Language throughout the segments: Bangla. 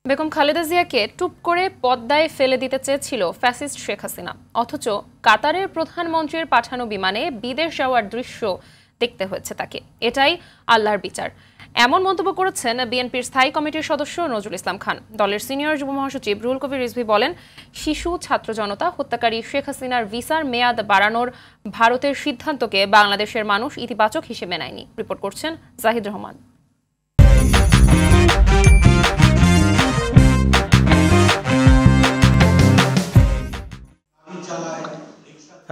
বেগম খালেদা জিয়াকে টুপ করে পদ্মায় ফেলে দিতে চেয়েছিল ফ্যাসিস্ট শেখ হাসিনা, অথচ কাতারের প্রধানমন্ত্রীর পাঠানো বিমানে বিদেশ যাওয়ার দৃশ্য দেখতে হয়েছে তাকে। এটাই আল্লাহর বিচার, এমন মন্তব্য করেছেন বিএনপির স্থায়ী কমিটির সদস্য নজরুল ইসলাম খান। দলের সিনিয়র যুব মহাসচিব রুহুল কবির রিজভী বলেন, শিশু ছাত্র জনতা হত্যাকারী শেখ হাসিনার ভিসার মেয়াদ বাড়ানোর ভারতের সিদ্ধান্তকে বাংলাদেশের মানুষ ইতিবাচক হিসেবে নেয়নি। রিপোর্ট করছেন জাহিদ রহমান।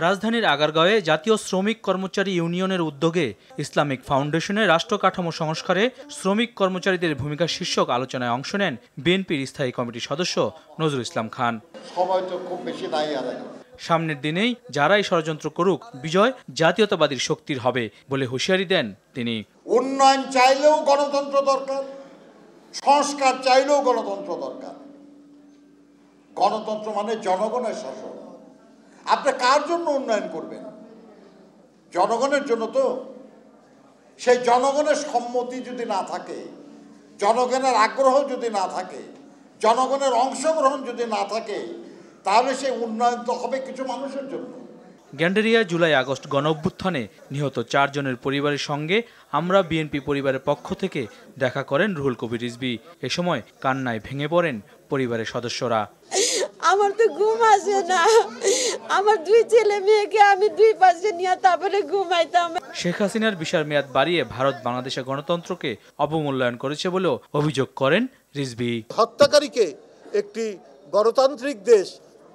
রাজধানীর আগারগাঁওয়ে জাতীয় শ্রমিক কর্মচারী ইউনিয়নের উদ্যোগে ইসলামিক ফাউন্ডেশনের রাষ্ট্র কাঠামো সংস্কারে শ্রমিক কর্মচারীদের ভূমিকা শীর্ষক আলোচনায় অংশ নেন বিএনপির স্থায়ী কমিটির সদস্য নজরুল ইসলাম খান। সামনের দিনেই যারাই ষড়যন্ত্র করুক, বিজয় জাতীয়তাবাদী শক্তির হবে বলে হুঁশিয়ারি দেন তিনি। উন্নয়ন চাইলেও গণতন্ত্র দরকার, সংস্কার চাইলেও গণতন্ত্র দরকার। গণতন্ত্র মানে জনগণের শাসন। আপনি কার জন্য উন্নয়ন করবেন? জনগণের জন্য তো। সেই জনগণের সম্মতি যদি না থাকে, জনগণের আগ্রহ যদি না থাকে, জনগণের অংশগ্রহণ যদি না থাকে, তাহলে সেই উন্নয়ন তো হবে কিছু মানুষের জন্য। গ্যান্ডারিয়া জুলাই আগস্ট গণঅভ্যুত্থানে নিহত 4 জনের পরিবারের সঙ্গে আমরা বিএনপি পরিবারের পক্ষ থেকে দেখা করেন রুহুল কবির রিজভী। এ সময় কান্নায় ভেঙে পড়েন পরিবারের সদস্যরা। আমার তো ঘুম আসে না, আমার 2 ছেলে মেয়েকে আমি 2 পাশে নিয়ে তারপরে ঘুমাইতাম। শেখ হাসিনার ভিসার মেয়াদ বাড়িয়ে ভারত বাংলাদেশের গণতন্ত্রকে অবমূল্যায়ন করেছে বলেও অভিযোগ করেন রিজভী। হত্যাকারীকে একটি গণতান্ত্রিক দেশ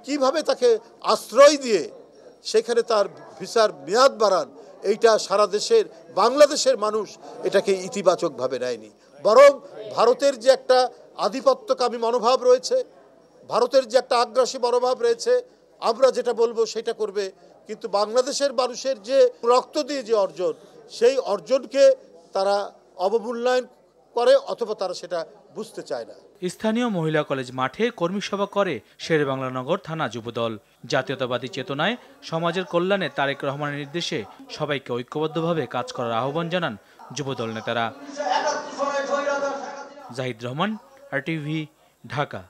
কিভাবে তাকে আশ্রয় দিয়ে সেখানে তার ভিসার মেয়াদ বাড়ান, এইটা সারা দেশের বাংলাদেশের মানুষ এটাকে ইতিবাচকভাবে নেয়নি, বরং ভারতের যে একটা আধিপত্যকামী মনোভাব রয়েছে, ভারতের যে একটা আগ্রাসী মনোভাব রয়েছে, আমরা যেটা বলবো সেটা করবে। কিন্তু বাংলাদেশের মানুষের যে রক্ত দিয়ে যে অর্জন, সেই অর্জনকে তারা অবমূল্যায়ন করে অথবা তারা সেটা বুঝতে চায় না। স্থানীয় মহিলা কলেজ মাঠে কর্মী সভা করে শেরেবাংলানগর থানা যুবদল। জাতীয়তাবাদী চেতনায় সমাজের কল্যাণে তারেক রহমানের নির্দেশে সবাইকে ঐক্যবদ্ধভাবে কাজ করার আহ্বান জানান যুবদল নেতারা। জাহিদ রহমান, RTV, ঢাকা।